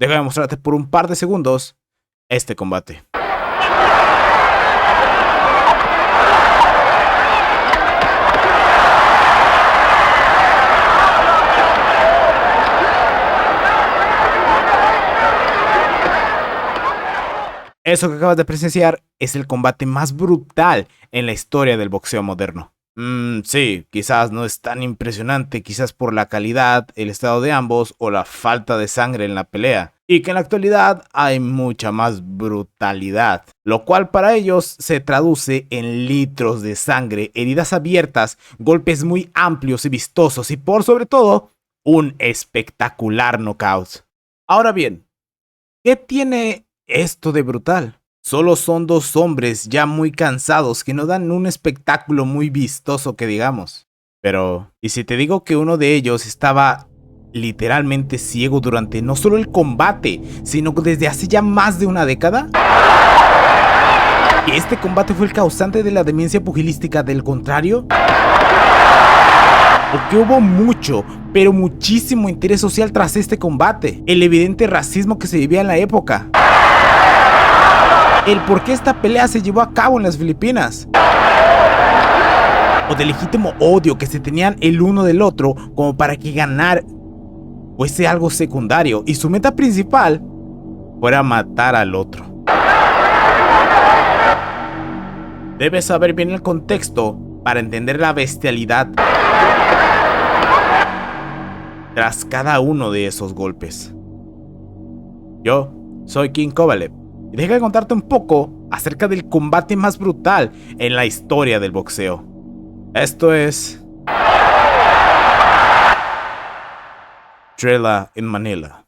Déjame mostrarte por un par de segundos este combate. Eso que acabas de presenciar es el combate más brutal en la historia del boxeo moderno. Sí, quizás no es tan impresionante, quizás por la calidad, el estado de ambos o la falta de sangre en la pelea. Y que en la actualidad hay mucha más brutalidad, lo cual para ellos se traduce en litros de sangre, heridas abiertas, golpes muy amplios y vistosos y por sobre todo, un espectacular knockout. Ahora bien, ¿qué tiene esto de brutal? Solo son dos hombres ya muy cansados que no dan un espectáculo muy vistoso que digamos. Pero, ¿y si te digo que uno de ellos estaba literalmente ciego durante no solo el combate, sino desde hace ya más de una década? ¿Que este combate fue el causante de la demencia pugilística del contrario? ¿O que hubo mucho, pero muchísimo interés social tras este combate? El evidente racismo que se vivía en la época. El por qué esta pelea se llevó a cabo en las Filipinas. O del legítimo odio que se tenían el uno del otro como para que ganar fuese algo secundario y su meta principal fuera matar al otro. Debes saber bien el contexto para entender la bestialidad tras cada uno de esos golpes. Yo soy King Kovalev y deja de contarte un poco acerca del combate más brutal en la historia del boxeo. Esto es Thrilla in Manila.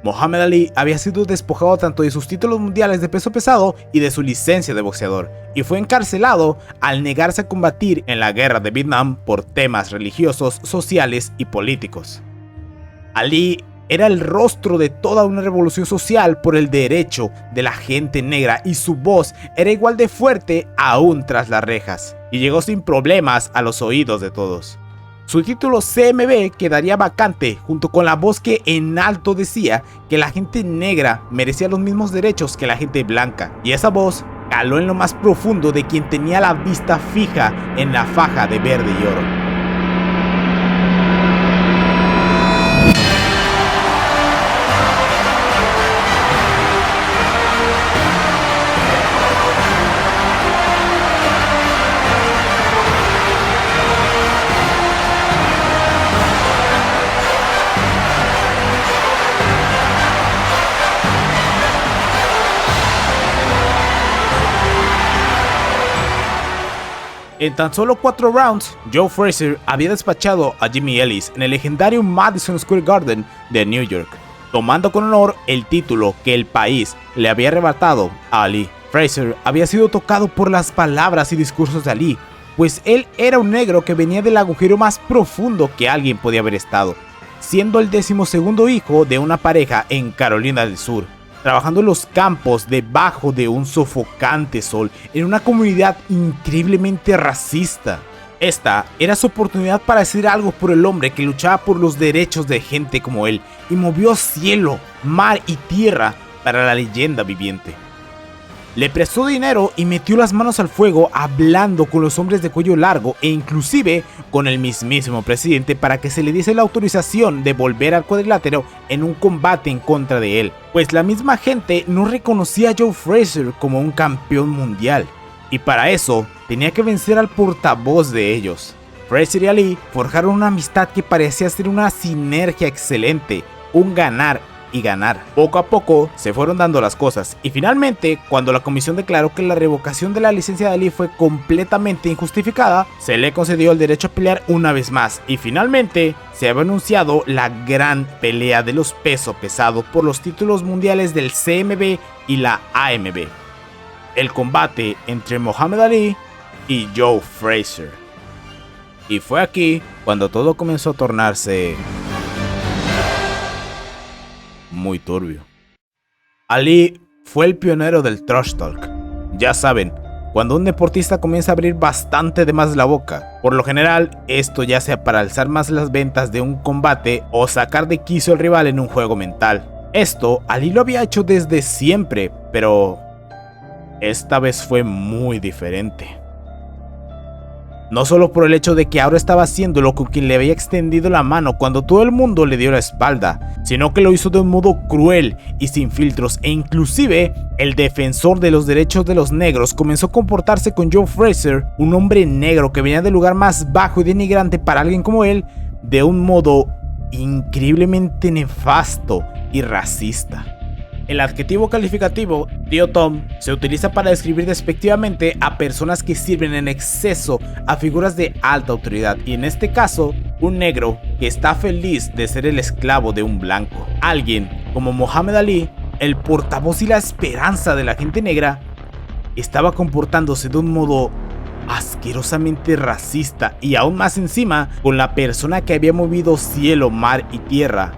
Muhammad Ali había sido despojado tanto de sus títulos mundiales de peso pesado y de su licencia de boxeador, y fue encarcelado al negarse a combatir en la guerra de Vietnam por temas religiosos, sociales y políticos. Ali era el rostro de toda una revolución social por el derecho de la gente negra y su voz era igual de fuerte aún tras las rejas, y llegó sin problemas a los oídos de todos. Su título CMB quedaría vacante junto con la voz que en alto decía que la gente negra merecía los mismos derechos que la gente blanca, y esa voz caló en lo más profundo de quien tenía la vista fija en la faja de verde y oro. En tan solo 4 rounds, Joe Frazier había despachado a Jimmy Ellis en el legendario Madison Square Garden de New York, tomando con honor el título que el país le había arrebatado a Ali. Frazier había sido tocado por las palabras y discursos de Ali, pues él era un negro que venía del agujero más profundo que alguien podía haber estado, siendo el 12º hijo de una pareja en Carolina del Sur, trabajando en los campos debajo de un sofocante sol en una comunidad increíblemente racista. Esta era su oportunidad para hacer algo por el hombre que luchaba por los derechos de gente como él y movió cielo, mar y tierra para la leyenda viviente. Le prestó dinero y metió las manos al fuego hablando con los hombres de cuello largo e inclusive con el mismísimo presidente para que se le diese la autorización de volver al cuadrilátero en un combate en contra de él, pues la misma gente no reconocía a Joe Frazier como un campeón mundial, y para eso tenía que vencer al portavoz de ellos. Frazier y Ali forjaron una amistad que parecía ser una sinergia excelente, un ganar y ganar. Poco a poco se fueron dando las cosas y finalmente, cuando la comisión declaró que la revocación de la licencia de Ali fue completamente injustificada, se le concedió el derecho a pelear una vez más y finalmente se había anunciado la gran pelea de los peso pesado por los títulos mundiales del CMB y la AMB. El combate entre Muhammad Ali y Joe Frazier. Y fue aquí cuando todo comenzó a tornarse muy turbio. Ali fue el pionero del trash talk. Ya saben, cuando un deportista comienza a abrir bastante de más la boca, por lo general esto ya sea para alzar más las ventas de un combate o sacar de quicio al rival en un juego mental. Esto Ali lo había hecho desde siempre, pero esta vez fue muy diferente. No solo por el hecho de que ahora estaba haciéndolo con quien le había extendido la mano cuando todo el mundo le dio la espalda, sino que lo hizo de un modo cruel y sin filtros, e inclusive el defensor de los derechos de los negros comenzó a comportarse con Joe Frazier, un hombre negro que venía del lugar más bajo y denigrante para alguien como él, de un modo increíblemente nefasto y racista. El adjetivo calificativo Tío Tom se utiliza para describir despectivamente a personas que sirven en exceso a figuras de alta autoridad, y en este caso, un negro que está feliz de ser el esclavo de un blanco. Alguien como Muhammad Ali, el portavoz y la esperanza de la gente negra, estaba comportándose de un modo asquerosamente racista y aún más encima con la persona que había movido cielo, mar y tierra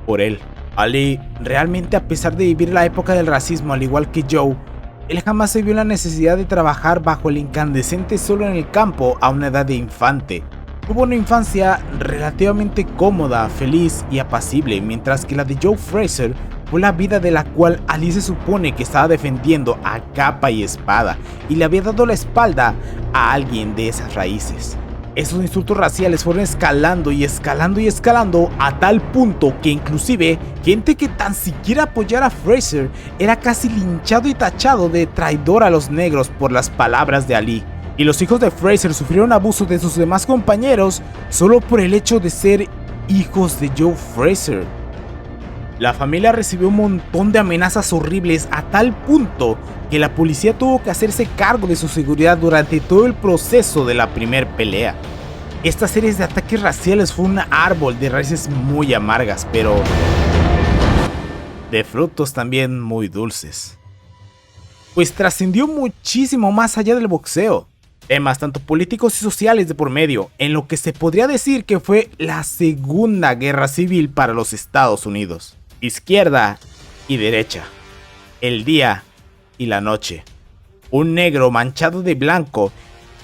por él. Ali, realmente, a pesar de vivir la época del racismo al igual que Joe, él jamás se vio la necesidad de trabajar bajo el incandescente sol en el campo a una edad de infante. Tuvo una infancia relativamente cómoda, feliz y apacible, mientras que la de Joe Frazier fue la vida de la cual Ali se supone que estaba defendiendo a capa y espada, y le había dado la espalda a alguien de esas raíces. Esos insultos raciales fueron escalando y escalando y escalando a tal punto que inclusive gente que tan siquiera apoyara a Frazier era casi linchado y tachado de traidor a los negros por las palabras de Ali. Y los hijos de Frazier sufrieron abuso de sus demás compañeros solo por el hecho de ser hijos de Joe Frazier. La familia recibió un montón de amenazas horribles a tal punto que la policía tuvo que hacerse cargo de su seguridad durante todo el proceso de la primer pelea. Esta serie de ataques raciales fue un árbol de raíces muy amargas, pero de frutos también muy dulces, pues trascendió muchísimo más allá del boxeo. Temas tanto políticos y sociales de por medio, en lo que se podría decir que fue la segunda guerra civil para los Estados Unidos. Izquierda y derecha, el día y la noche, un negro manchado de blanco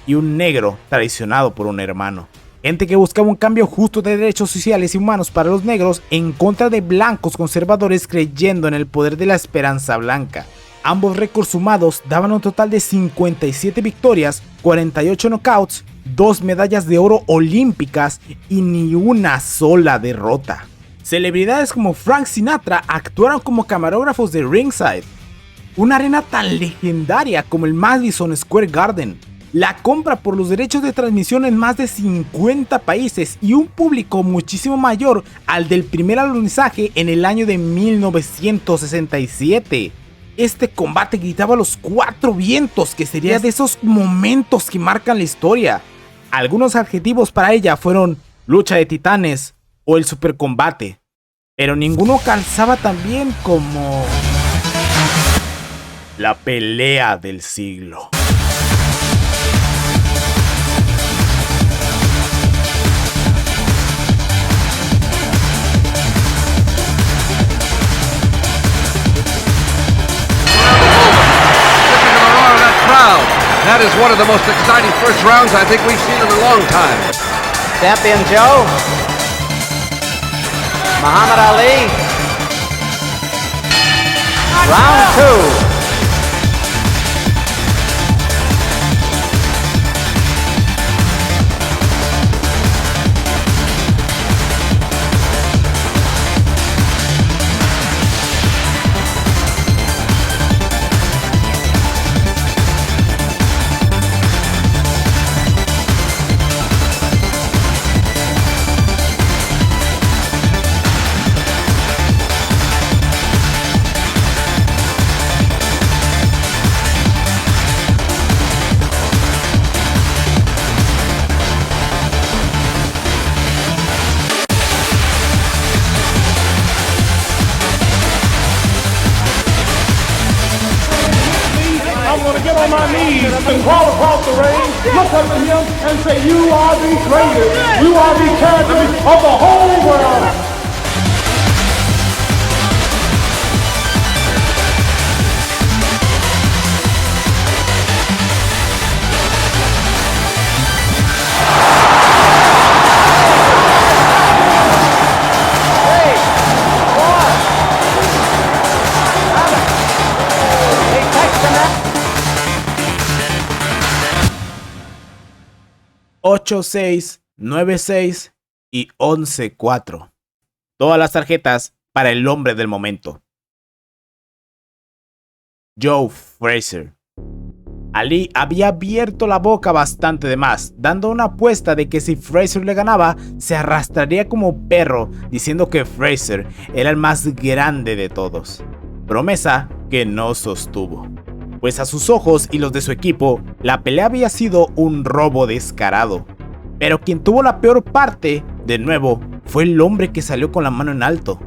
y un negro traicionado por un hermano. Gente que buscaba un cambio justo de derechos sociales y humanos para los negros en contra de blancos conservadores creyendo en el poder de la esperanza blanca. Ambos récords sumados daban un total de 57 victorias, 48 knockouts, 2 medallas de oro olímpicas y ni una sola derrota. Celebridades como Frank Sinatra actuaron como camarógrafos de ringside. Una arena tan legendaria como el Madison Square Garden, la compra por los derechos de transmisión en más de 50 países y un público muchísimo mayor al del primer alunizaje en el año de 1967. Este combate gritaba a los 4 vientos que sería de esos momentos que marcan la historia. Algunos adjetivos para ella fueron lucha de titanes o el supercombate, pero ninguno calzaba tan bien como la pelea del siglo. That is one of the most exciting first rounds I think we've seen in a long time. Champion Joe, Muhammad Ali, round 2. on my knees and crawl across the ring, look up at him and say, you are the greatest. You are the champion of the whole world. $8-6, 9-6 y 11-4. Todas las tarjetas para el hombre del momento. Joe Frazier. Ali había abierto la boca bastante de más, dando una apuesta de que si Frazier le ganaba, se arrastraría como perro, diciendo que Frazier era el más grande de todos. Promesa que no sostuvo, pues a sus ojos y los de su equipo, la pelea había sido un robo descarado. Pero quien tuvo la peor parte, de nuevo, fue el hombre que salió con la mano en alto.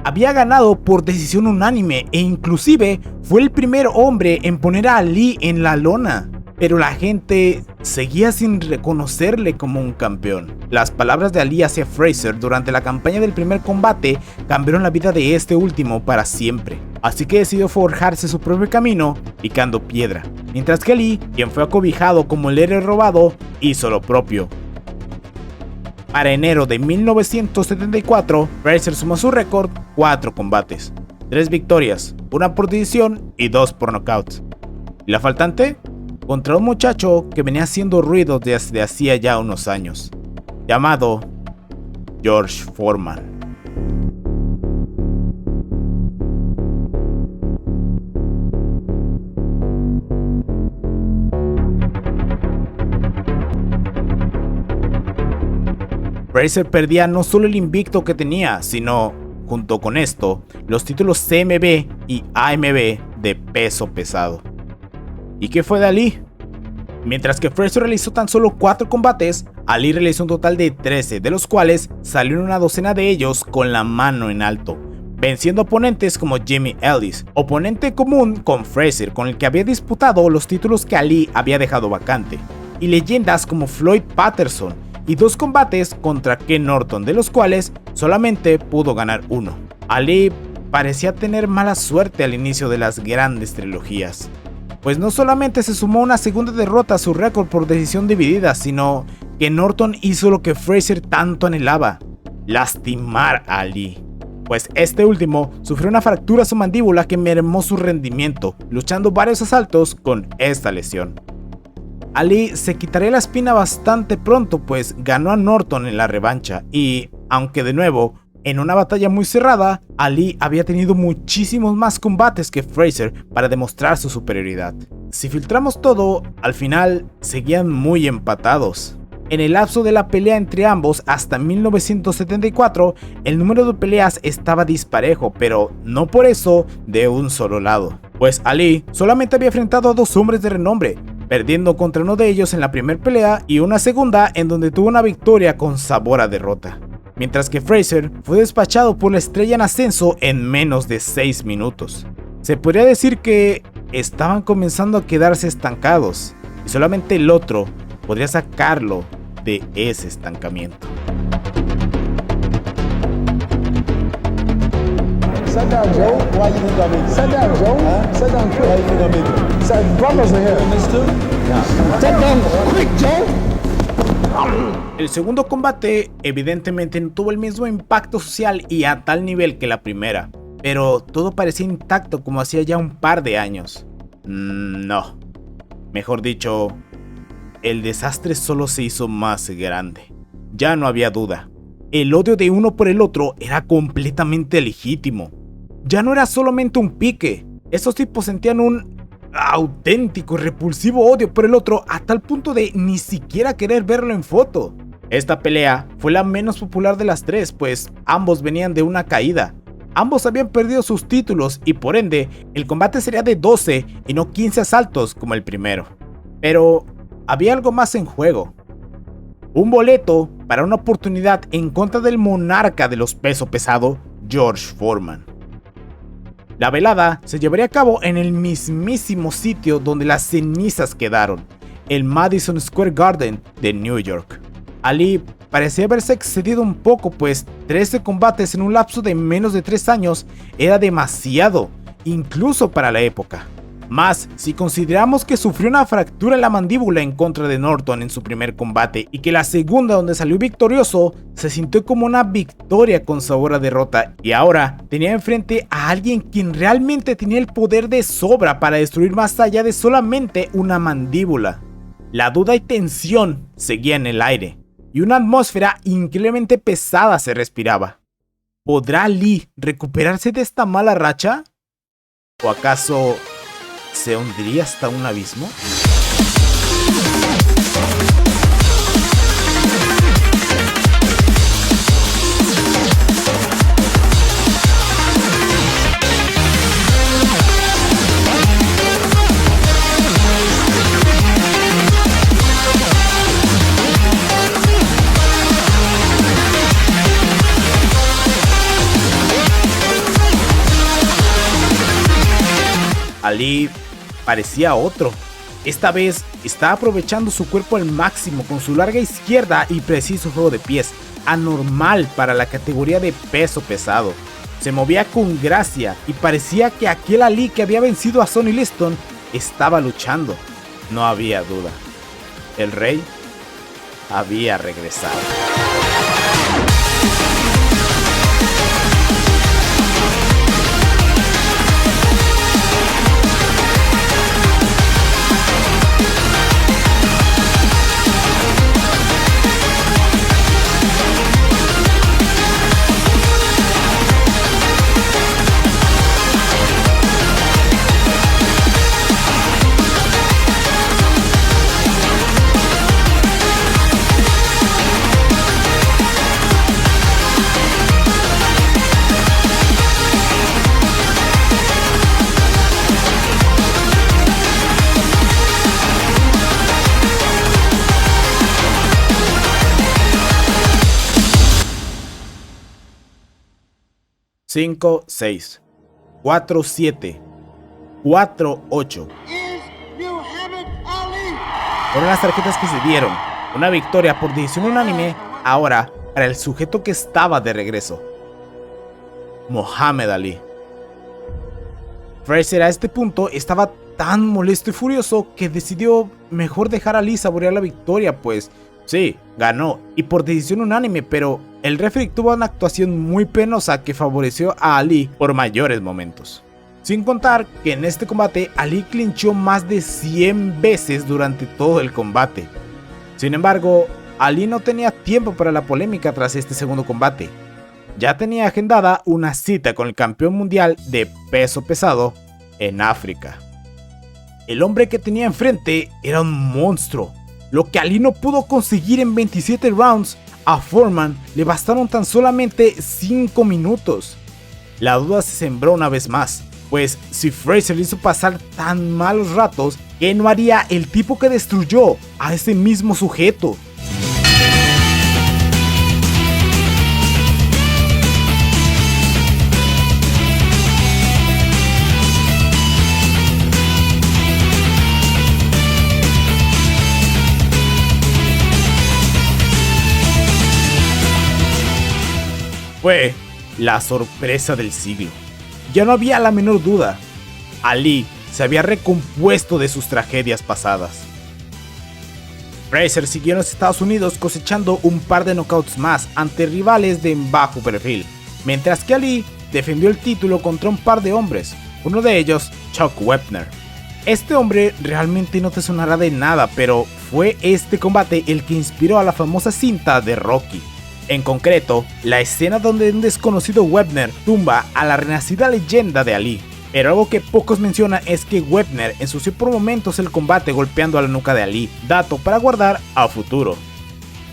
Había ganado por decisión unánime e inclusive fue el primer hombre en poner a Ali en la lona. Pero la gente seguía sin reconocerle como un campeón. Las palabras de Ali hacia Frazier durante la campaña del primer combate cambiaron la vida de este último para siempre. Así que decidió forjarse su propio camino picando piedra. Mientras que Ali, quien fue acobijado como el héroe robado, hizo lo propio. Para enero de 1974, Frazier sumó su récord 4 combates, 3 victorias, 1 por decisión y 2 por nocaut. ¿Y la faltante? Contra un muchacho que venía haciendo ruido desde hacía ya unos años, llamado George Foreman. Frazier perdía no solo el invicto que tenía, sino, junto con esto, los títulos CMB y AMB de peso pesado. ¿Y qué fue de Ali? Mientras que Frazier realizó tan solo 4 combates, Ali realizó un total de 13, de los cuales salieron una docena de ellos con la mano en alto, venciendo oponentes como Jimmy Ellis, oponente común con Frazier con el que había disputado los títulos que Ali había dejado vacante, y leyendas como Floyd Patterson, y 2 combates contra Ken Norton, de los cuales solamente pudo ganar 1. Ali parecía tener mala suerte al inicio de las grandes trilogías, pues no solamente se sumó una segunda derrota a su récord por decisión dividida, sino que Norton hizo lo que Frazier tanto anhelaba: lastimar a Ali. Pues este último sufrió una fractura a su mandíbula que mermó su rendimiento, luchando varios asaltos con esta lesión. Ali se quitaría la espina bastante pronto, pues ganó a Norton en la revancha y, aunque de nuevo, en una batalla muy cerrada, Ali había tenido muchísimos más combates que Frazier para demostrar su superioridad. Si filtramos todo, al final seguían muy empatados. En el lapso de la pelea entre ambos hasta 1974, el número de peleas estaba disparejo, pero no por eso de un solo lado. Pues Ali solamente había enfrentado a 2 hombres de renombre, perdiendo contra uno de ellos en la primera pelea y una segunda en donde tuvo una victoria con sabor a derrota. Mientras que Frazier fue despachado por la estrella en ascenso en menos de 6 minutos. Se podría decir que estaban comenzando a quedarse estancados y solamente el otro podría sacarlo de ese estancamiento. Sit down, Joe. Why you think I'm in? Sit down, Joe. Sit down quick. Why you think I'm in? Sit, brothers are here. This too? Yeah. Sit down quick, Joe. El segundo combate evidentemente no tuvo el mismo impacto social y a tal nivel que la primera, pero todo parecía intacto como hacía ya un par de años. No. Mejor dicho, el desastre solo se hizo más grande. Ya no había duda. El odio de uno por el otro era completamente legítimo. Ya no era solamente un pique. Estos tipos sentían un auténtico y repulsivo odio por el otro a tal punto de ni siquiera querer verlo en foto. Esta pelea fue la menos popular de las 3, pues ambos venían de una caída. Ambos habían perdido sus títulos y por ende el combate sería de 12 y no 15 asaltos como el primero. Pero había algo más en juego. Un boleto para una oportunidad en contra del monarca de los peso pesado, George Foreman. La velada se llevaría a cabo en el mismísimo sitio donde las cenizas quedaron, el Madison Square Garden de New York. Ali parecía haberse excedido un poco, pues 13 combates en un lapso de menos de 3 años era demasiado, incluso para la época. Más si consideramos que sufrió una fractura en la mandíbula en contra de Norton en su primer combate y que la segunda, donde salió victorioso, se sintió como una victoria con sabor a derrota, y ahora tenía enfrente a alguien quien realmente tenía el poder de sobra para destruir más allá de solamente una mandíbula. La duda y tensión seguían en el aire y una atmósfera increíblemente pesada se respiraba. ¿Podrá Lee recuperarse de esta mala racha? ¿O acaso se hundiría hasta un abismo? Ali parecía otro. Esta vez estaba aprovechando su cuerpo al máximo con su larga izquierda y preciso juego de pies, anormal para la categoría de peso pesado. Se movía con gracia y parecía que aquel Ali que había vencido a Sonny Liston estaba luchando. No había duda. El rey había regresado. Cinco, 6, 4, 7, 4, 8. Fueron las tarjetas que se dieron. Una victoria por decisión unánime ahora para el sujeto que estaba de regreso: Muhammad Ali. Frazier a este punto estaba tan molesto y furioso que decidió mejor dejar a Ali saborear la victoria, pues sí, ganó y por decisión unánime, pero el referee tuvo una actuación muy penosa que favoreció a Ali por mayores momentos. Sin contar que en este combate Ali clinchó más de 100 veces durante todo el combate. Sin embargo, Ali no tenía tiempo para la polémica tras este segundo combate. Ya tenía agendada una cita con el campeón mundial de peso pesado en África. El hombre que tenía enfrente era un monstruo. Lo que Ali no pudo conseguir en 27 rounds, a Foreman le bastaron tan solamente 5 minutos. La duda se sembró una vez más, pues si Frazier le hizo pasar tan malos ratos, ¿qué no haría el tipo que destruyó a ese mismo sujeto? Fue la sorpresa del siglo. Ya no había la menor duda. Ali se había recompuesto de sus tragedias pasadas. Frazier siguió en los Estados Unidos cosechando un par de knockouts más ante rivales de bajo perfil, mientras que Ali defendió el título contra un par de hombres, uno de ellos Chuck Wepner. Este hombre realmente no te sonará de nada, pero fue este combate el que inspiró a la famosa cinta de Rocky. En concreto, la escena donde un desconocido Webner tumba a la renacida leyenda de Ali. Pero algo que pocos mencionan es que Webner ensució por momentos el combate golpeando a la nuca de Ali, dato para guardar a futuro.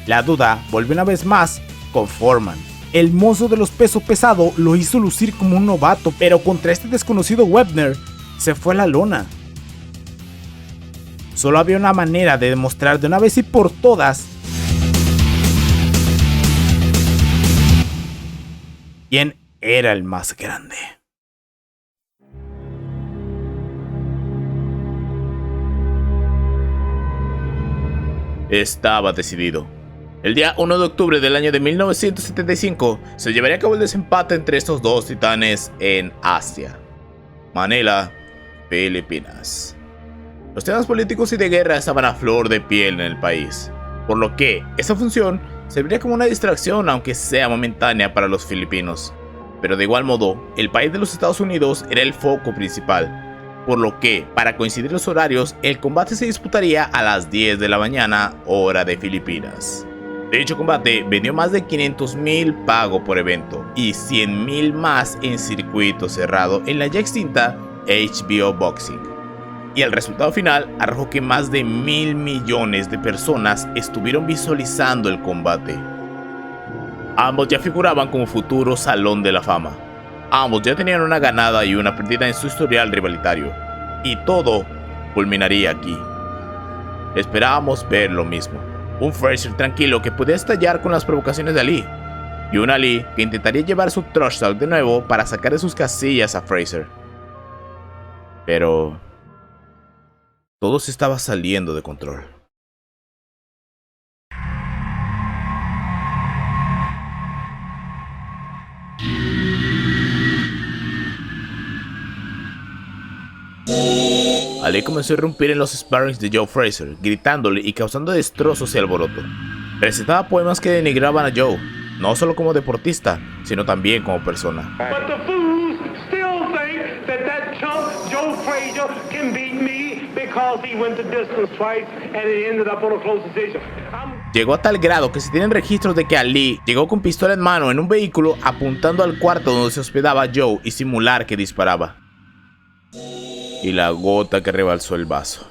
La duda volvió una vez más con Foreman. El monstruo de los pesos pesados lo hizo lucir como un novato, pero contra este desconocido Webner se fue a la lona. Solo había una manera de demostrar de una vez y por todas quién era el más grande. estaba decidido. El día 1 de octubre del año de 1975 se llevaría a cabo el desempate entre estos dos titanes en Asia, Manila, Filipinas. Los temas políticos y de guerra estaban a flor de piel en el país, por lo que esa función serviría como una distracción, aunque sea momentánea, para los filipinos. Pero de igual modo, el país de los Estados Unidos era el foco principal, por lo que, para coincidir los horarios, el combate se disputaría a las 10 de la mañana, hora de Filipinas. Dicho combate vendió más de 500,000 pago por evento y 100,000 más en circuito cerrado en la ya extinta HBO Boxing. Y el resultado final arrojó que más de 1,000 millones de personas estuvieron visualizando el combate. Ambos ya figuraban como futuro Salón de la Fama. Ambos ya tenían una ganada y una perdida en su historial rivalitario. Y todo culminaría aquí. Esperábamos ver lo mismo. Un Frazier tranquilo que podía estallar con las provocaciones de Ali. Y un Ali que intentaría llevar su trash talk de nuevo para sacar de sus casillas a Frazier. Pero todo se estaba saliendo de control. Ali comenzó a irrumpir en los sparrings de Joe Frazier, gritándole y causando destrozos y alboroto. Recitaba poemas que denigraban a Joe, no solo como deportista, sino también como persona. But the fools still think that chump Joe Frazier can beat me because he went the distance twice and it ended up on a close decision. Llegó a tal grado que se tienen registros de que Ali llegó con pistola en mano en un vehículo apuntando al cuarto donde se hospedaba Joe y simular que disparaba. Y la gota que rebalsó el vaso.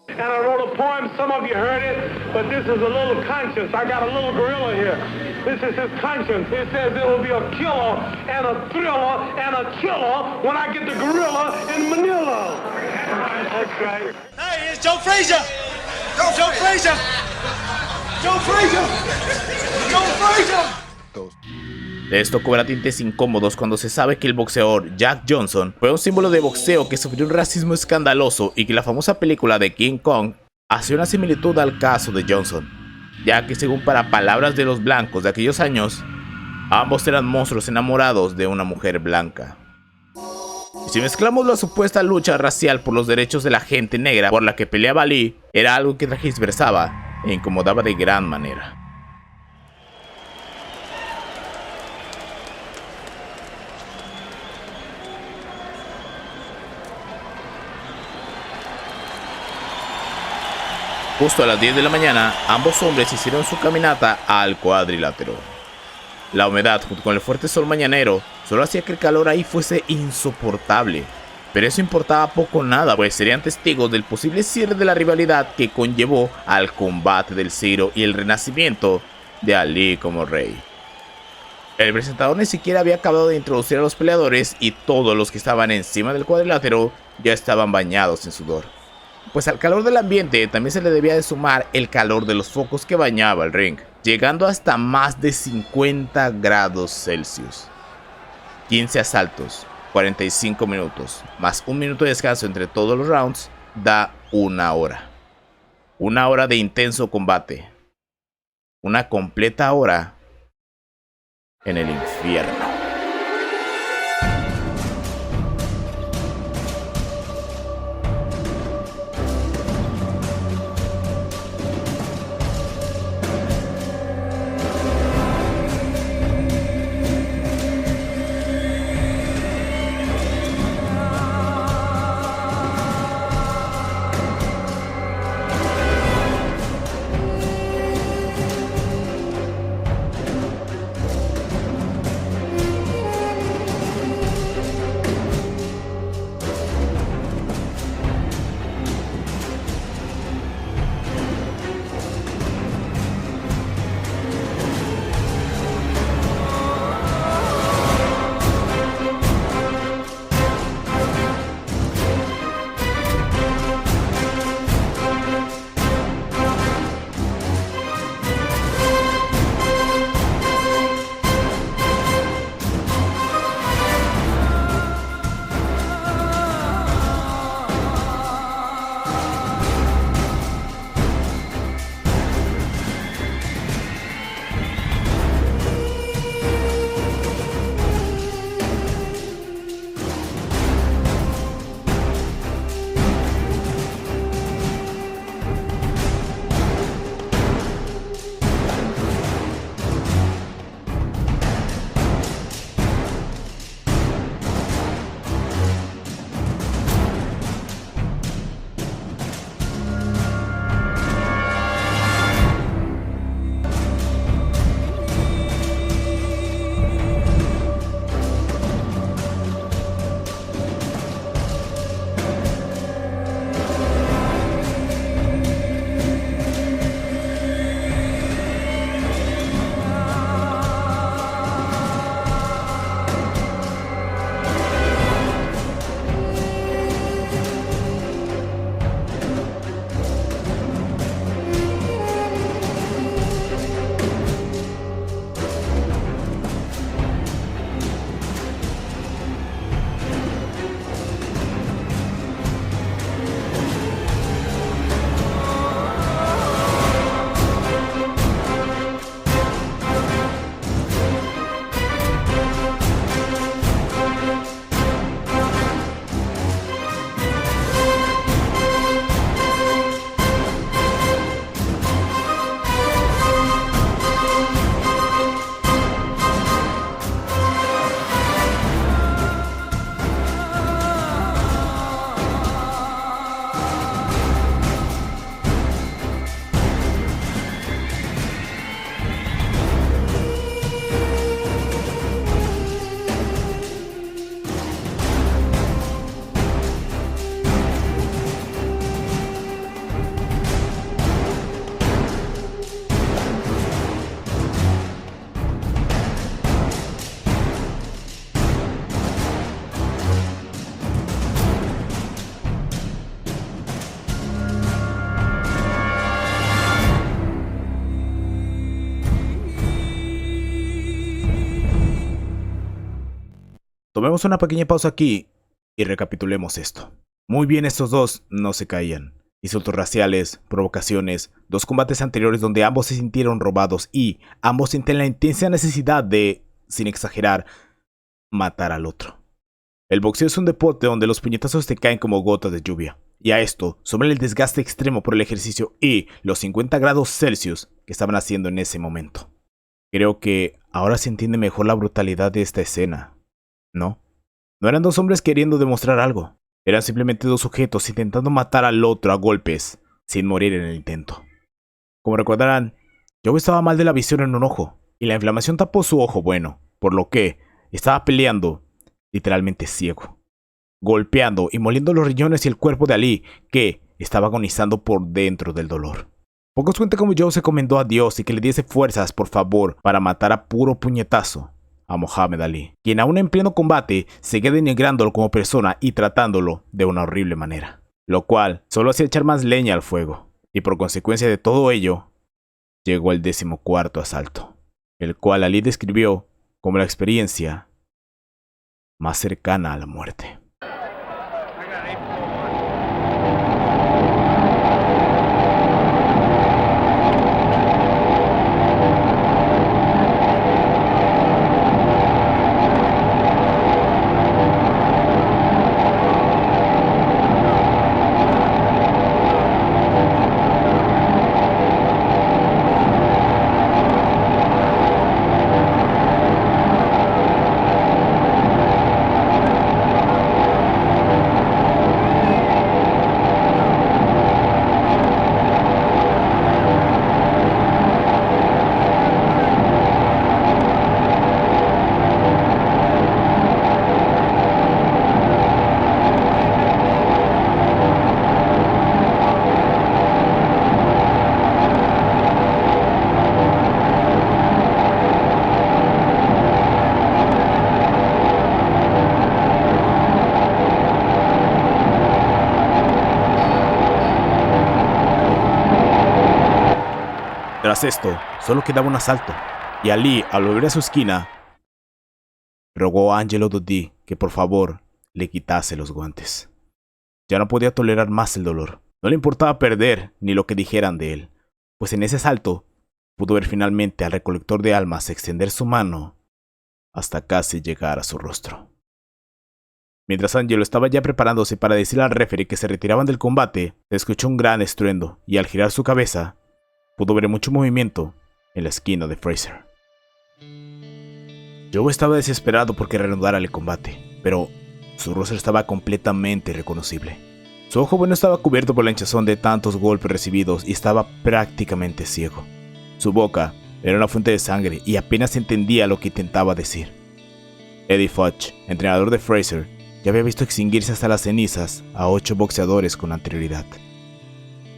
And I wrote a poem, some of you heard it, but this is a little conscience. I got a little gorilla here. This is his conscience. It says it will be a killer and a thriller and a killer when I get the gorilla in Manila. That's right. Hey, it's Joe Frazier! Joe Frazier! Joe Frazier! Joe Frazier! Esto cobra tintes incómodos cuando se sabe que el boxeador Jack Johnson fue un símbolo de boxeo que sufrió un racismo escandaloso y que la famosa película de King Kong hace una similitud al caso de Johnson, ya que según para palabras de los blancos de aquellos años, ambos eran monstruos enamorados de una mujer blanca. Y si mezclamos la supuesta lucha racial por los derechos de la gente negra por la que peleaba Ali, era algo que transversaba e incomodaba de gran manera. Justo a las 10 de la mañana, ambos hombres hicieron su caminata al cuadrilátero. La humedad, junto con el fuerte sol mañanero, solo hacía que el calor ahí fuese insoportable. Pero eso importaba poco o nada, pues serían testigos del posible cierre de la rivalidad que conllevó al combate del siglo y el renacimiento de Ali como rey. El presentador ni siquiera había acabado de introducir a los peleadores y todos los que estaban encima del cuadrilátero ya estaban bañados en sudor. Pues al calor del ambiente también se le debía de sumar el calor de los focos que bañaba el ring, llegando hasta más de 50 grados Celsius. 15 asaltos, 45 minutos, más un minuto de descanso entre todos los rounds, da una hora. Una hora de intenso combate. Una completa hora en el infierno. Tomemos una pequeña pausa aquí y recapitulemos esto. Muy bien, estos dos no se caían. Insultos raciales, provocaciones, 2 combates anteriores donde ambos se sintieron robados y ambos sienten la intensa necesidad de, sin exagerar, matar al otro. El boxeo es un deporte donde los puñetazos te caen como gotas de lluvia. Y a esto, sobre el desgaste extremo por el ejercicio y los 50 grados Celsius que estaban haciendo en ese momento. Creo que ahora se entiende mejor la brutalidad de esta escena, ¿no? No eran 2 hombres queriendo demostrar algo. Eran simplemente 2 sujetos intentando matar al otro a golpes, sin morir en el intento. Como recordarán, Joe estaba mal de la visión en un ojo, y la inflamación tapó su ojo bueno, por lo que estaba peleando literalmente ciego, golpeando y moliendo los riñones y el cuerpo de Ali, que estaba agonizando por dentro del dolor. Pocos cuentan cómo Joe se encomendó a Dios y que le diese fuerzas, por favor, para matar a puro puñetazo a Muhammad Ali, quien aún en pleno combate seguía denigrándolo como persona y tratándolo de una horrible manera, lo cual solo hacía echar más leña al fuego, y por consecuencia de todo ello, llegó el 14º asalto, el cual Ali describió como la experiencia más cercana a la muerte. Tras esto, solo quedaba un asalto, y Ali, al volver a su esquina, rogó a Angelo Dundee que por favor le quitase los guantes. Ya no podía tolerar más el dolor. No le importaba perder ni lo que dijeran de él, pues en ese asalto pudo ver finalmente al recolector de almas extender su mano hasta casi llegar a su rostro. Mientras Angelo estaba ya preparándose para decirle al referee que se retiraban del combate, se escuchó un gran estruendo y al girar su cabeza, pudo ver mucho movimiento en la esquina de Fraser. Joe estaba desesperado porque reanudara el combate, pero su rostro estaba completamente irreconocible. Su ojo bueno estaba cubierto por la hinchazón de tantos golpes recibidos y estaba prácticamente ciego. Su boca era una fuente de sangre y apenas entendía lo que intentaba decir. Eddie Futch, entrenador de Fraser, ya había visto extinguirse hasta las cenizas a 8 boxeadores con anterioridad.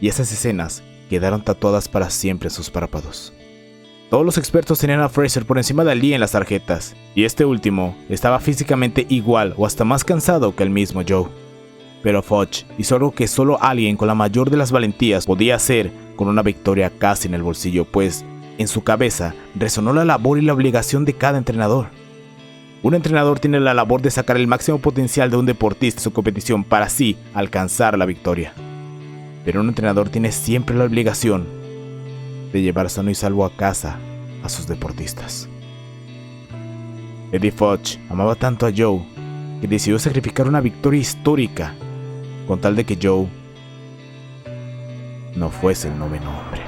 Y esas escenas quedaron tatuadas para siempre en sus párpados. Todos los expertos tenían a Fraser por encima de Ali en las tarjetas, y este último estaba físicamente igual o hasta más cansado que el mismo Joe. Pero Futch hizo algo que solo alguien con la mayor de las valentías podía hacer con una victoria casi en el bolsillo, pues en su cabeza resonó la labor y la obligación de cada entrenador. Un entrenador tiene la labor de sacar el máximo potencial de un deportista en su competición para así alcanzar la victoria. Pero un entrenador tiene siempre la obligación de llevar sano y salvo a casa a sus deportistas. Eddie Futch amaba tanto a Joe que decidió sacrificar una victoria histórica con tal de que Joe no fuese el 9º hombre.